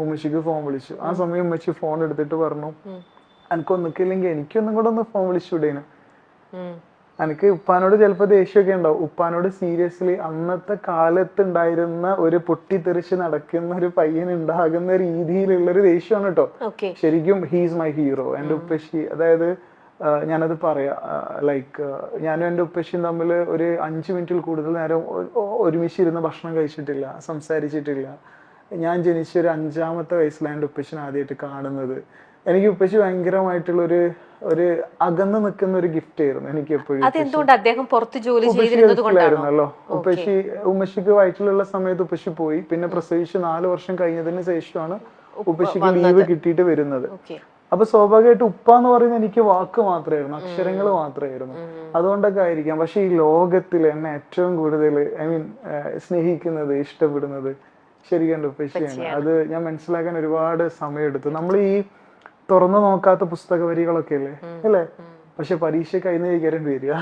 ഉമ്മച്ചിക്ക് phone വിളിച്ചു. ആ സമയം ഉമ്മച്ചി ഫോൺ എടുത്തിട്ട് പറഞ്ഞു, എനിക്കൊന്നിക്കില്ലെങ്കിൽ എനിക്കൊന്നും കൂടെ ഒന്ന് ഫോൺ വിളിച്ചുവിടേനു. എനിക്ക് ഉപ്പാനോട് ചിലപ്പോ ദേഷ്യമൊക്കെ ഉണ്ടാവും. ഉപ്പാനോട് സീരിയസ്ലി അന്നത്തെ കാലത്ത് ഉണ്ടായിരുന്ന ഒരു പൊട്ടിത്തെറിച്ച് നടക്കുന്ന ഒരു പയ്യൻ ഉണ്ടാകുന്ന രീതിയിലുള്ള ഒരു ദേഷ്യമാണ് കേട്ടോ. ശരിക്കും ഹീസ് മൈ ഹീറോ. എന്റെ ഉപ്പച്ചി, അതായത് ഞാനത് പറയാ, ലൈക്ക് ഞാനും എൻ്റെ ഉപ്പച്ചിയും തമ്മിൽ ഒരു 5 മിനിറ്റിൽ കൂടുതൽ നേരം ഒരുമിച്ചിരുന്ന് ഭക്ഷണം കഴിച്ചിട്ടില്ല, സംസാരിച്ചിട്ടില്ല. ഞാൻ ജനിച്ച ഒരു 5-ാമത്തെ വയസ്സിലാണ് എൻ്റെ ഉപ്പച്ചിനെ ആദ്യമായിട്ട് കാണുന്നത്. എനിക്ക് ഉപ്പച്ചി ഭയങ്കരമായിട്ടുള്ള ഒരു അകന്ന് നിൽക്കുന്ന ഒരു ഗിഫ്റ്റ് ആയിരുന്നു എനിക്ക് എപ്പോഴും. ഉപ്പച്ചിയായിരുന്നല്ലോ. ഉമ്മച്ചിക്ക് വയറ്റിലുള്ള സമയത്ത് ഉപ്പച്ചി പോയി. പിന്നെ പ്രസവിച്ച് 4 വർഷം കഴിഞ്ഞതിന് ശേഷമാണ് ഉപ്പച്ചിക്ക് ലീവ് കിട്ടിയിട്ട് വരുന്നത്. അപ്പൊ സ്വാഭാവികമായിട്ട് ഉപ്പ എന്ന് പറയുന്നത് എനിക്ക് വാക്ക് മാത്രമായിരുന്നു, അക്ഷരങ്ങൾ മാത്രമായിരുന്നു. അതുകൊണ്ടൊക്കെ ആയിരിക്കാം. പക്ഷെ ഈ ലോകത്തിൽ എന്നെ ഏറ്റവും കൂടുതൽ സ്നേഹിക്കുന്നത്, ഇഷ്ടപ്പെടുന്നത് ശരിക്കും എൻ്റെ ഉപ്പച്ചിയാണ്. അത് ഞാൻ മനസ്സിലാക്കാൻ ഒരുപാട് സമയമെടുത്തു. നമ്മൾ ഈ തുറന്നു നോക്കാത്ത പുസ്തക വരികളൊക്കെ അല്ലേ, പക്ഷെ പരീക്ഷ കഴിഞ്ഞ വരിക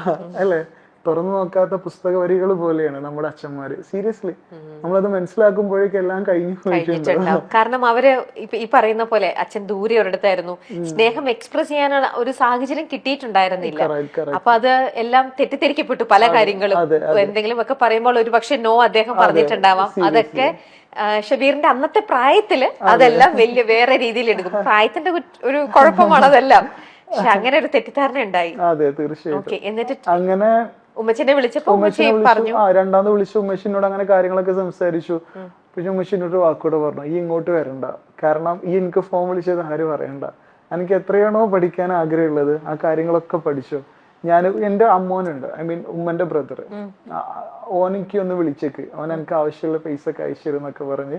അല്ലേ, തുറന്നു നോക്കാത്ത പുസ്തക വരികൾ പോലെയാണ് നമ്മുടെ അച്ഛന്മാര്. സീരിയസ്ലി നമ്മളത് മനസ്സിലാക്കുമ്പോഴേക്കും എല്ലാം കഴിഞ്ഞു പോയിട്ടുണ്ടാവും. കാരണം അവര് ഈ പറയുന്ന പോലെ അച്ഛൻ ദൂരെ ഒരിടത്തായിരുന്നു, സ്നേഹം എക്സ്പ്രസ് ചെയ്യാനുള്ള ഒരു സാഹചര്യം കിട്ടിയിട്ടുണ്ടായിരുന്നില്ല. അപ്പൊ അത് എല്ലാം തെറ്റിദ്ധരിക്കപ്പെട്ടു. പല കാര്യങ്ങളും എന്തെങ്കിലും ഒക്കെ പറയുമ്പോൾ ഒരു പക്ഷെ നോ അദ്ദേഹം പറഞ്ഞിട്ടുണ്ടാവാം. അതൊക്കെ ഷബീറിന്റെ അന്നത്തെ പ്രായത്തില് അതെല്ലാം വലിയ വേറെ രീതിയിൽ എടുക്കും. പ്രായത്തിന്റെ ഒരു കുഴപ്പമാണ് അതെല്ലാം. പക്ഷെ അങ്ങനെ ഒരു തെറ്റിദ്ധാരണ ഉണ്ടായി. അതെ, തീർച്ചയായിട്ടും. എന്നിട്ട് അങ്ങനെ ഉമ്മച്ചിനെ വിളിച്ചപ്പോ പറഞ്ഞു, രണ്ടാമത് വിളിച്ചു. ഉമ്മച്ചിനോട് അങ്ങനെ കാര്യങ്ങളൊക്കെ സംസാരിച്ചു. പിന്നെ ഉമ്മച്ചിനോട് വാക്കൂടെ പറഞ്ഞു, ഈ ഇങ്ങോട്ട് വരണ്ട, കാരണം ഈ എനിക്ക് ഫോൺ വിളിച്ചത് ആരും പറയണ്ട, എനിക്ക് എത്രയാണോ പഠിക്കാൻ ആഗ്രഹമുള്ളത് ആ കാര്യങ്ങളൊക്കെ പഠിച്ചു. ഞാൻ എൻ്റെ അമ്മോനുണ്ട്, ഉമ്മന്റെ ബ്രദർ, ഓനെനിക്ക് ഒന്ന് വിളിച്ചേക്ക്, ഓൻ എനിക്ക് ആവശ്യമുള്ള പൈസ ഒക്കെ അയച്ചു എന്നൊക്കെ പറഞ്ഞ്.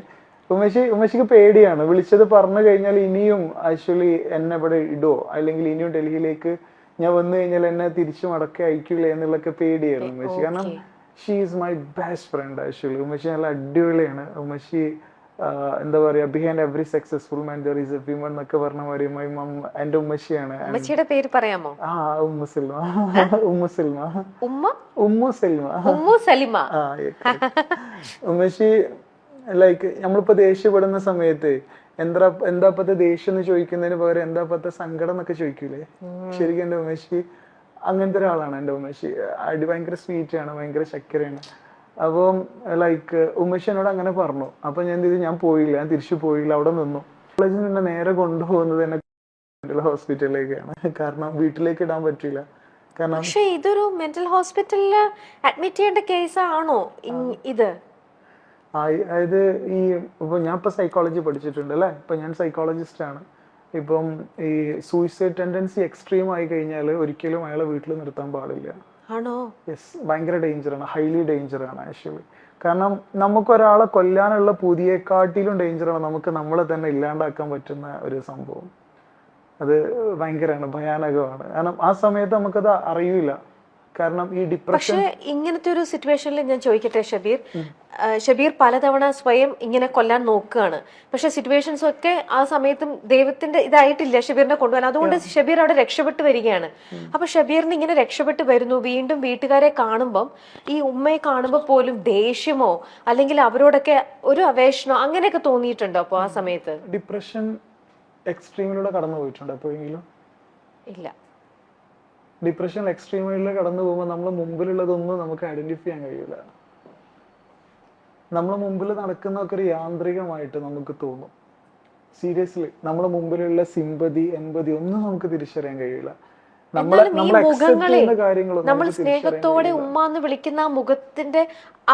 ഉമ്മച്ചിക്ക് പേടിയാണ്. വിളിച്ചത് പറഞ്ഞു കഴിഞ്ഞാൽ ഇനിയും ആക്ച്വലി എന്നെ ഇവിടെ ഇടുവോ, അല്ലെങ്കിൽ ഇനിയും ഡൽഹിയിലേക്ക് ഞാൻ വന്നു കഴിഞ്ഞാൽ എന്നെ തിരിച്ചു മടക്കി അയക്കില്ലേ എന്നുള്ളൊക്കെ പേടിയായിരുന്നു ഉമ്മച്ചി. കാരണം she is my best friend actually. ഉമ്മച്ചി നല്ല അടിപൊളിയാണ്. ഉമ്മച്ചി എന്താ പറയാ, behind every successful man there is A women എന്നൊക്കെ പറഞ്ഞ മാതിരി മൈ മം എന്റെ ഉമ്മച്ചിയാണ്. ഉമ്മച്ചിയുടെ പേര് പറയാമോ? ഉമ്മു സൽമ. ഉമ്മു സൽമ. ഉമ്മു സലിമ. ഉമ്മച്ചി ലൈക്ക് നമ്മളിപ്പോ ദേഷ്യപ്പെടുന്ന സമയത്ത് എന്താപ്പത്തെ ദേഷ്യം എന്ന് ചോദിക്കുന്നതിന് പകരം എന്താപ്പത്തെ സങ്കടം എന്നൊക്കെ ചോദിക്കൂലേ, ശരിക്കും എന്റെ ഉമ്മച്ചി അങ്ങനത്തെ ഒരാളാണ്. എന്റെ ഉമ്മച്ചി ഭയങ്കര സ്വീറ്റ് ആണ്, ഭയങ്കര ചക്കരയാണ്. അപ്പം ലൈക്ക് ഉമ്മച്ചി എന്നോട് അങ്ങനെ പറഞ്ഞു. അപ്പൊ ഞാൻ ഞാൻ പോയില്ല, ഞാൻ തിരിച്ചു പോയില്ല, അവിടെ നിന്നു. കോളേജിൽ നിന്ന് നേരെ കൊണ്ടുപോകുന്നത് എന്നെ മെന്റൽ ഹോസ്പിറ്റലിലേക്കാണ്. കാരണം വീട്ടിലേക്ക് ഇടാൻ പറ്റില്ല. കാരണം പക്ഷേ ഇതൊരു മെന്റൽ ഹോസ്പിറ്റലില് അഡ്മിറ്റ് ചെയ്യേണ്ട കേസാണോ ഇത്? അതായത് ഞാൻ ഇപ്പൊ സൈക്കോളജി പഠിച്ചിട്ടുണ്ട് അല്ലെ, ഇപ്പൊ ഞാൻ സൈക്കോളജിസ്റ്റ് ആണ്. ഇപ്പം ഈ സൂയിസൈഡ് ടെൻഡൻസി എക്സ്ട്രീം ആയി കഴിഞ്ഞാൽ ഒരിക്കലും അയാളെ വീട്ടിൽ നിർത്താൻ പാടില്ല. ആണോ? യെസ്, ഭയങ്കര ഡേഞ്ചറാണ്, ഹൈലി ഡേഞ്ചറാണ് ആക്ച്വലി. കാരണം നമുക്കൊരാളെ കൊല്ലാനുള്ള പുതിയെക്കാട്ടിലും ഡേഞ്ചറാണ് നമുക്ക് നമ്മളെ തന്നെ ഇല്ലാണ്ടാക്കാൻ പറ്റുന്ന ഒരു സംഭവം. അത് ഭയങ്കരമാണ്, ഭയാനകമാണ്. കാരണം ആ സമയത്ത് നമുക്കത് അറിയില്ല. കാരണം ഈ ഡിപ്രഷൻ. പക്ഷെ ഇങ്ങനത്തെ ഒരു സിറ്റുവേഷനിൽ ഞാൻ ചോദിക്കട്ടെ ഷബീർ പലതവണ സ്വയം ഇങ്ങനെ കൊല്ലാൻ നോക്കുകയാണ്. പക്ഷെ സിറ്റുവേഷൻസ് ഒക്കെ ആ സമയത്തും ദൈവത്തിന്റെ ഇതായിട്ടില്ല ഷബീറിനെ കൊണ്ടുപോകാൻ. അതുകൊണ്ട് ഷബീർ അവിടെ രക്ഷപ്പെട്ടു വരികയാണ്. അപ്പൊ ഷബീറിന് ഇങ്ങനെ രക്ഷപ്പെട്ടു വരുന്നു. വീണ്ടും വീട്ടുകാരെ കാണുമ്പം, ഈ ഉമ്മയെ കാണുമ്പോൾ പോലും ദേഷ്യമോ അല്ലെങ്കിൽ അവരോടൊക്കെ ഒരു അവേഷണോ അങ്ങനെയൊക്കെ തോന്നിയിട്ടുണ്ടോ അപ്പൊ ആ സമയത്ത്? ഡിപ്രഷൻ എക്സ്ട്രീമിലൂടെ കടന്നു പോയിട്ടുണ്ടോ എപ്പോഴെങ്കിലും? ഇല്ല. ഡിപ്രഷൻ എക്സ്ട്രീമിലൂടെ കടന്നു പോകുമ്പോൾ നമ്മളെ മുമ്പിലുള്ളതൊന്നും നമുക്ക് ഐഡന്റിഫൈ ചെയ്യാൻ കഴിയില്ല. നമ്മളെ മുമ്പിൽ നടക്കുന്നതൊക്കെ ഒരു യാന്ത്രികമായിട്ട് നമുക്ക് തോന്നും. സീരിയസ്ലി നമ്മളെ മുമ്പിലുള്ള സിമ്പതി, എമ്പതി ഒന്നും നമുക്ക് തിരിച്ചറിയാൻ കഴിയില്ല. നമ്മൾ സ്നേഹത്തോടെ ഉമ്മ എന്ന് വിളിക്കുന്ന ആ മുഖത്തിന്റെ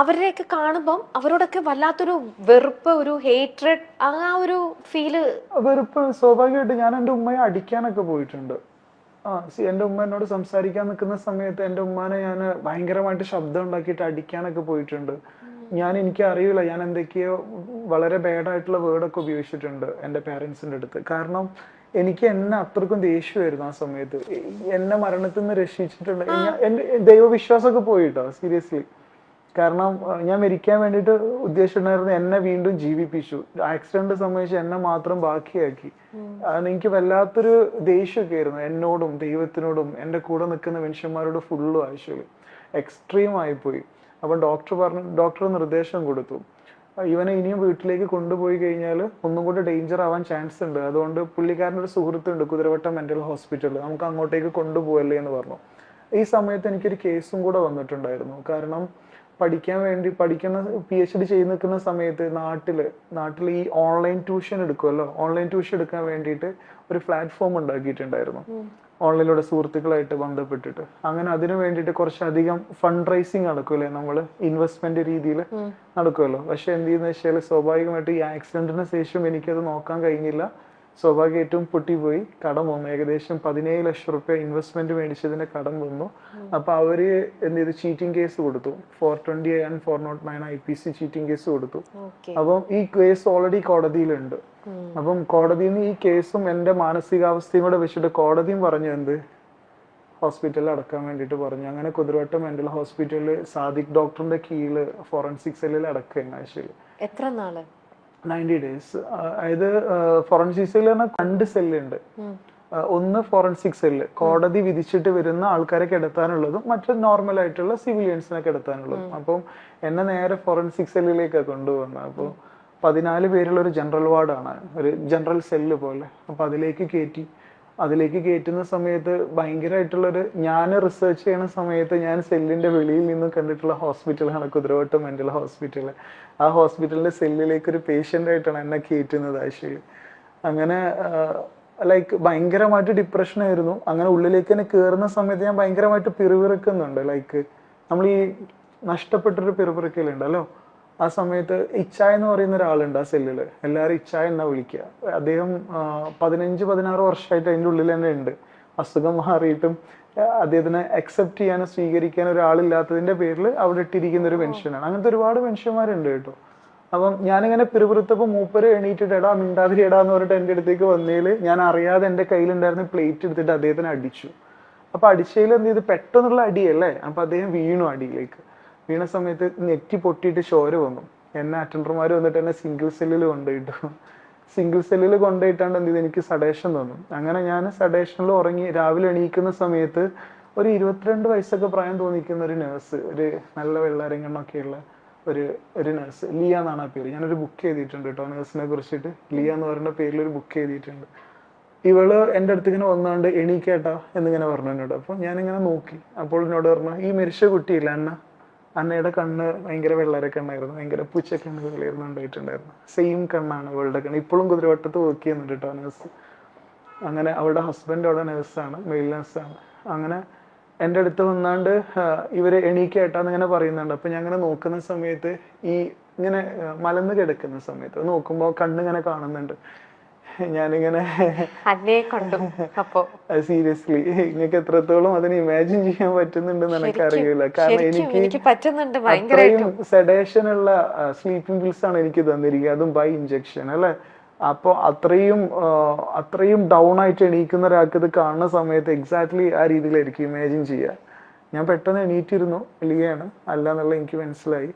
അവരെയൊക്കെ കാണുമ്പം അവരോടൊക്കെ വല്ലാത്തൊരു വെറുപ്പ്, ഒരു ഹേറ്റ്രഡ്, ആ ഒരു ഫീല്. വെറുപ്പ് സ്വാഭാവികമായിട്ട്. ഞാൻ എൻ്റെ ഉമ്മയെ അടിക്കാനൊക്കെ പോയിട്ടുണ്ട്. എൻ്റെ ഉമ്മ എന്നോട് സംസാരിക്കാൻ നിൽക്കുന്ന സമയത്ത് എൻ്റെ ഉമ്മാനെ ഞാൻ ഭയങ്കരമായിട്ട് ശബ്ദം ഉണ്ടാക്കിയിട്ട് അടിക്കാനൊക്കെ പോയിട്ടുണ്ട്. എനിക്ക് അറിയില്ല, ഞാൻ എന്തൊക്കെയോ വളരെ ബാഡായിട്ടുള്ള വേർഡൊക്കെ ഉപയോഗിച്ചിട്ടുണ്ട് എൻ്റെ പേരൻസിൻ്റെ അടുത്ത്. കാരണം എനിക്ക് എന്നെ അത്രക്കും ദേഷ്യമായിരുന്നു ആ സമയത്ത്. എന്നെ മരണത്തിൽ നിന്ന് രക്ഷിച്ചിട്ടുണ്ട്. എൻ്റെ ദൈവവിശ്വാസമൊക്കെ പോയിട്ടോ സീരിയസ്ലി. കാരണം ഞാൻ മരിക്കാൻ വേണ്ടിയിട്ട് ഉദ്ദേശിച്ചിട്ടുണ്ടായിരുന്നു, എന്നെ വീണ്ടും ജീവിപ്പിച്ചു. ആക്സിഡന്റ് സംബന്ധിച്ച് എന്നെ മാത്രം ബാക്കിയാക്കി. എനിക്ക് വല്ലാത്തൊരു ദേഷ്യമൊക്കെ ആയിരുന്നു എന്നോടും ദൈവത്തിനോടും എൻ്റെ കൂടെ നിൽക്കുന്ന മനുഷ്യന്മാരോട് ഫുള്ളും ആക്ച്വലി എക്സ്ട്രീം ആയിപ്പോയി. അപ്പം ഡോക്ടർ നിർദ്ദേശം കൊടുത്തു, ഇവനെ ഇനിയും വീട്ടിലേക്ക് കൊണ്ടുപോയി കഴിഞ്ഞാൽ ഒന്നും കൂടി ഡേഞ്ചർ ആവാൻ ചാൻസ് ഉണ്ട്. അതുകൊണ്ട് പുള്ളിക്കാരനൊരു സുഹൃത്തുണ്ട് കുതിരവട്ടം മെന്റൽ ഹോസ്പിറ്റലിൽ, നമുക്ക് അങ്ങോട്ടേക്ക് കൊണ്ടുപോകല്ലേ എന്ന് പറഞ്ഞു. ഈ സമയത്ത് എനിക്കൊരു കേസും കൂടെ വന്നിട്ടുണ്ടായിരുന്നു. കാരണം പഠിക്കുന്ന PhD ചെയ്ത് നിൽക്കുന്ന സമയത്ത് നാട്ടിൽ ഈ ഓൺലൈൻ ട്യൂഷൻ എടുക്കുമല്ലോ, ഓൺലൈൻ ട്യൂഷൻ എടുക്കാൻ വേണ്ടിയിട്ട് ഒരു പ്ലാറ്റ്ഫോം ഉണ്ടാക്കിയിട്ടുണ്ടായിരുന്നു. ഓൺലൈനിലൂടെ സുഹൃത്തുക്കളായിട്ട് ബന്ധപ്പെട്ടിട്ട് അങ്ങനെ അതിനു വേണ്ടിയിട്ട് കുറച്ചധികം ഫണ്ട് റൈസിങ് നടക്കുമല്ലേ, നമ്മൾ ഇൻവെസ്റ്റ്മെന്റ് രീതിയിൽ നടക്കുമല്ലോ. പക്ഷെ എന്ത് ചെയ്യുന്ന വെച്ചാൽ സ്വാഭാവികമായിട്ട് ഈ ആക്സിഡന്റിന് ശേഷം എനിക്കത് നോക്കാൻ കഴിഞ്ഞില്ല. സ്വാഭാവികമായിട്ടും പൊട്ടിപ്പോയി, കടം വന്നു. ഏകദേശം 17 ലക്ഷം റുപ്യ ഇൻവെസ്റ്റ്മെന്റ് മേടിച്ചതിന്റെ കടം വന്നു. അപ്പൊ അവര് എന്ത് ചെയ്തു, ചീറ്റിംഗ് കേസ് കൊടുത്തു. 420 and 409 IPC ചീറ്റിംഗ് കേസ് കൊടുത്തു. അപ്പം ഈ കേസ് ഓൾറെഡി കോടതിയിലുണ്ട്. അപ്പം കോടതിയിൽ നിന്ന് ഈ കേസും എന്റെ മാനസികാവസ്ഥയും കൂടെ വെച്ചിട്ട് കോടതിയും പറഞ്ഞു എന്ത് ഹോസ്പിറ്റലിൽ അടക്കാൻ വേണ്ടിയിട്ട് പറഞ്ഞു. അങ്ങനെ കുതിരവട്ടം മെന്റൽ ഹോസ്പിറ്റലിൽ സാദിഖ് ഡോക്ടറിന്റെ കീഴില് ഫോറൻസിക് സെല്ലിൽ അടക്കുക ആഴ്ചയിൽ. എത്ര നാള്? 90 days. അതായത് ഫോറൻസിക് സെല്ല് പറഞ്ഞാൽ 2 സെല്ലുണ്ട്. ഒന്ന് ഫോറൻസിക് സെല്ല് കോടതി വിധിച്ചിട്ട് വരുന്ന ആൾക്കാരെ കിടത്താനുള്ളതും മറ്റു നോർമൽ ആയിട്ടുള്ള സിവിലിയൻസിനെ കിടത്താനുള്ളതും. അപ്പം എന്നെ നേരെ ഫോറൻസിക് സെല്ലിലേക്കാണ് കൊണ്ടുപോകുന്നത്. അപ്പോൾ 14 പേരുള്ള ഒരു ജനറൽ വാർഡാണ്, ഒരു ജനറൽ സെല്ല് പോലെ. അപ്പൊ അതിലേക്ക് കയറ്റുന്ന സമയത്ത് ഭയങ്കരമായിട്ടുള്ളൊരു, ഞാൻ റിസർച്ച് ചെയ്യുന്ന സമയത്ത് ഞാൻ സെല്ലിന്റെ വെളിയിൽ നിന്ന് കണ്ടിട്ടുള്ള ഹോസ്പിറ്റലാണ് കുതിരവട്ടം മെന്റൽ ഹോസ്പിറ്റൽ. ആ ഹോസ്പിറ്റലിന്റെ സെല്ലിലേക്ക് ഒരു പേഷ്യന്റ് ആയിട്ടാണ് എന്നെ കയറ്റുന്നത് ആഴ്ചയിൽ. അങ്ങനെ ലൈക്ക് ഭയങ്കരമായിട്ട് ഡിപ്രഷൻ ആയിരുന്നു. അങ്ങനെ ഉള്ളിലേക്ക് തന്നെ കയറുന്ന സമയത്ത് ഞാൻ ഭയങ്കരമായിട്ട് പിറുപിറുക്കുന്നുണ്ട്. ലൈക്ക് നമ്മൾ ഈ നഷ്ടപ്പെട്ടൊരു പിറുപിറുക്കലുണ്ടല്ലോ, ആ സമയത്ത് ഇച്ചായ എന്ന് പറയുന്ന ഒരാളുണ്ട് ആ സെല്ലില്. എല്ലാവരും ഇച്ചായ എന്നാ വിളിക്കുക. അദ്ദേഹം 15-16 വർഷമായിട്ട് അതിൻ്റെ ഉള്ളിൽ തന്നെ ഉണ്ട്. അസുഖം മാറിയിട്ടും അദ്ദേഹത്തിനെ അക്സെപ്റ്റ് ചെയ്യാനോ സ്വീകരിക്കാനോ ഒരാളില്ലാത്തതിന്റെ പേരിൽ അവിടെ ഇട്ടിരിക്കുന്ന ഒരു മനുഷ്യനാണ്. അങ്ങനത്തെ ഒരുപാട് മനുഷ്യന്മാരുണ്ട് കേട്ടോ. അപ്പം ഞാനിങ്ങനെ പിറുപിറുത്തപ്പോൾ മൂപ്പര് എണീറ്റിട്ട് എടാ മിണ്ടാതിരി എടാ എന്ന് പറഞ്ഞിട്ട് എൻ്റെ അടുത്തേക്ക് വന്നതിൽ ഞാൻ അറിയാതെ എൻ്റെ കയ്യിലുണ്ടായിരുന്ന പ്ലേറ്റ് എടുത്തിട്ട് അദ്ദേഹത്തിനെ അടിച്ചു. അപ്പൊ അടിച്ചതിൽ എന്ത് ചെയ്ത്, പെട്ടെന്നുള്ള അടിയല്ലേ, അപ്പൊ അദ്ദേഹം വീണു. അടിയിലേക്ക് വീണ സമയത്ത് നെറ്റി പൊട്ടിയിട്ട് ചോര വന്നു. എന്നെ അറ്റൻഡർമാർ വന്നിട്ട് എന്നെ സിംഗിൾ സെല്ലിൽ കൊണ്ടുപോയിട്ടു. സിംഗിൾ സെല്ലിൽ കൊണ്ടുപോയിട്ടാണ്ട് എന്ത് ചെയ്ത് എനിക്ക് സഡേഷൻ തന്നു. അങ്ങനെ ഞാൻ സഡേഷനിൽ ഉറങ്ങി. രാവിലെ എണീക്കുന്ന സമയത്ത് ഒരു 22 വയസ്സൊക്കെ പ്രായം തോന്നിക്കുന്ന ഒരു നേഴ്സ്, ഒരു നല്ല വെള്ളാരങ്ങണ്ണൊക്കെയുള്ള ഒരു നേഴ്സ്, ലിയ എന്നാണ് ആ പേര്. ഞാനൊരു ബുക്ക് ചെയ്തിട്ടുണ്ട് കേട്ടോ നേഴ്സിനെ കുറിച്ചിട്ട്. ലിയ എന്ന് പറയുന്ന പേരിൽ ഒരു ബുക്ക് ചെയ്തിട്ടുണ്ട്. ഇവള് എൻ്റെ അടുത്ത് ഇങ്ങനെ വന്നാണ്ട് എണീക്കേട്ടാ എന്നിങ്ങനെ പറഞ്ഞു എന്നോട്. അപ്പോൾ ഞാനിങ്ങനെ നോക്കി. അപ്പോൾ എന്നോട് പറഞ്ഞു, ഈ മരിച്ച കുട്ടിയില്ല അന്നയുടെ കണ്ണ് ഭയങ്കര വെള്ളര കണ്ണായിരുന്നു, ഭയങ്കര പൂച്ചക്കണ്ണ് കളയായിരുന്നു ഉണ്ടായിട്ടുണ്ടായിരുന്നു. സെയിം കണ്ണാണ് അവളുടെ കണ്ണ്. ഇപ്പോഴും കുതിരവട്ടത്ത് വർക്ക് ചെയ്യുന്നുണ്ട് കേട്ടോ നേഴ്സ്. അങ്ങനെ അവളുടെ ഹസ്ബൻഡ് അവിടെ നേഴ്സാണ്, മെയിൽ നേഴ്സാണ്. അങ്ങനെ എൻ്റെ അടുത്ത് വന്നാണ്ട് ഇവര് എണീക്കേട്ടാന്ന് ഇങ്ങനെ പറയുന്നുണ്ട്. അപ്പൊ ഞാൻ ഇങ്ങനെ നോക്കുന്ന സമയത്ത് ഈ ഇങ്ങനെ മലന്ന് കിടക്കുന്ന സമയത്ത് നോക്കുമ്പോൾ കണ്ണിങ്ങനെ കാണുന്നുണ്ട്. ഞാനിങ്ങനെ സീരിയസ്ലി നിങ്ങൾക്ക് എത്രത്തോളം അതിന് ഇമാജിൻ ചെയ്യാൻ പറ്റുന്നുണ്ടെന്ന് എനിക്കറിയില്ല. കാരണം എനിക്ക് അത്രയും സെഡേഷൻ ഉള്ള സ്ലീപ്പിംഗ് പിൽസ് ആണ് എനിക്ക് തന്നിരിക്കുക, അതും ബൈ ഇഞ്ചക്ഷൻ അല്ലെ. അപ്പൊ അത്രയും ഡൗൺ ആയിട്ട് എണീക്കുന്ന ഒരാൾക്ക് ഇത് കാണുന്ന സമയത്ത് എക്സാക്ട്ലി ആ രീതിയിലായിരിക്കും ഇമാജിൻ ചെയ്യുക. ഞാൻ പെട്ടെന്ന് എണീറ്റിരുന്നു, ലിയാണ് അല്ല എന്നുള്ള എനിക്ക് മനസ്സിലായി.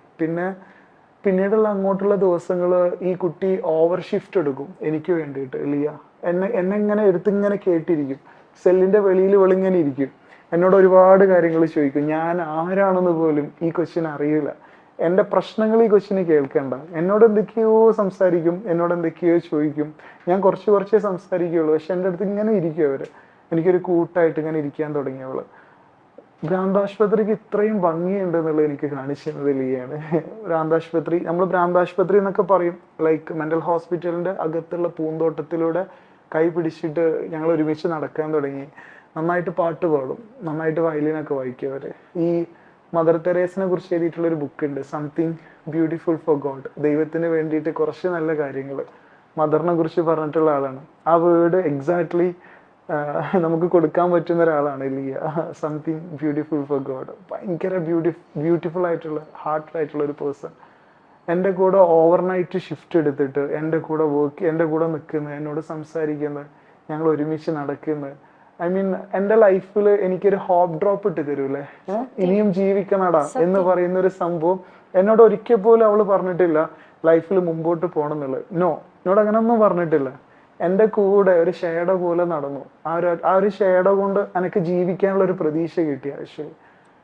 പിന്നീടുള്ള അങ്ങോട്ടുള്ള ദിവസങ്ങൾ ഈ കുട്ടി ഓവർ ഷിഫ്റ്റ് എടുക്കും എനിക്ക് വേണ്ടിയിട്ട്. ലിയ എന്നെ ഇങ്ങനെ എടുത്തിങ്ങനെ കേട്ടിരിക്കും. സെല്ലിന്റെ വെളിയിൽ വെളിങ്ങനെ ഇരിക്കും. എന്നോട് ഒരുപാട് കാര്യങ്ങൾ ചോദിക്കും. ഞാൻ ആരാണെന്ന് പോലും ഈ കൊച്ചിന് അറിയില്ല. എന്റെ പ്രശ്നങ്ങൾ ഈ കൊച്ചിന് കേൾക്കണ്ട. എന്നോട് എന്തൊക്കെയോ സംസാരിക്കും, എന്നോട് എന്തൊക്കെയോ ചോദിക്കും. ഞാൻ കുറച്ചേ സംസാരിക്കുകയുള്ളൂ. പക്ഷെ എൻ്റെ അടുത്ത് ഇങ്ങനെ ഇരിക്കും അവര്. എനിക്കൊരു കൂട്ടായിട്ട് ഇങ്ങനെ ഇരിക്കാൻ തുടങ്ങിയവള്. ഭ്രാന്താശുപത്രിക്ക് ഇത്രയും ഭംഗിയുണ്ട് എന്നുള്ളത് എനിക്ക് കാണിച്ചത് ലിയാണ്. ഭ്രാന്താശുപത്രി, നമ്മൾ ഭ്രാന്താശുപത്രി എന്നൊക്കെ പറയും, ലൈക്ക് മെന്റൽ ഹോസ്പിറ്റലിന്റെ അകത്തുള്ള പൂന്തോട്ടത്തിലൂടെ കൈ പിടിച്ചിട്ട് ഞങ്ങൾ ഒരുമിച്ച് നടക്കാൻ തുടങ്ങി. നന്നായിട്ട് പാട്ട് പാടും, നന്നായിട്ട് വയലിനൊക്കെ വായിക്കും അവര്. ഈ മദർ തെരേസിനെ കുറിച്ച് എഴുതിയിട്ടുള്ള ഒരു ബുക്ക് ഉണ്ട്, സംതിങ് ബ്യൂട്ടിഫുൾ ഫോർ ഗോഡ്. ദൈവത്തിന് വേണ്ടിയിട്ട് കുറച്ച് നല്ല കാര്യങ്ങൾ മദറിനെ കുറിച്ച് പറഞ്ഞിട്ടുള്ള ആളാണ്. ആ വേർഡ് എക്സാക്ട്ലി നമുക്ക് കൊടുക്കാൻ പറ്റുന്ന ഒരാളാണ് Liya. Something beautiful for God. ഭയങ്കര ബ്യൂട്ടിഫുൾ ആയിട്ടുള്ള ഹാർട്ട് ആയിട്ടുള്ള ഒരു പേഴ്സൺ. എൻ്റെ കൂടെ ഓവർനൈറ്റ് ഷിഫ്റ്റ് എടുത്തിട്ട് എൻ്റെ കൂടെ നിൽക്കുന്നത്, എന്നോട് സംസാരിക്കുന്നത്, ഞങ്ങൾ ഒരുമിച്ച് നടക്കുന്നത്. ഐ മീൻ എൻ്റെ ലൈഫിൽ എനിക്കൊരു ഹോപ്പ് ഡ്രോപ്പ് ഇട്ട് തരൂലേ, ഇനിയും ജീവിക്കണടാ എന്ന് പറയുന്ന ഒരു സംഭവം എന്നോട് ഒരിക്കൽ പോലും അവള് പറഞ്ഞിട്ടില്ല ലൈഫിൽ മുമ്പോട്ട് പോകണം എന്നുള്ളത്. എന്നോട് അങ്ങനൊന്നും പറഞ്ഞിട്ടില്ല. എൻ്റെ കൂടെ ഒരു ഷേഡോ പോലെ നടന്നു. ആ ഒരു ഷേഡോ കൊണ്ട് എനിക്ക് ജീവിക്കാനുള്ള ഒരു പ്രതീക്ഷ കിട്ടി ആവശ്യം.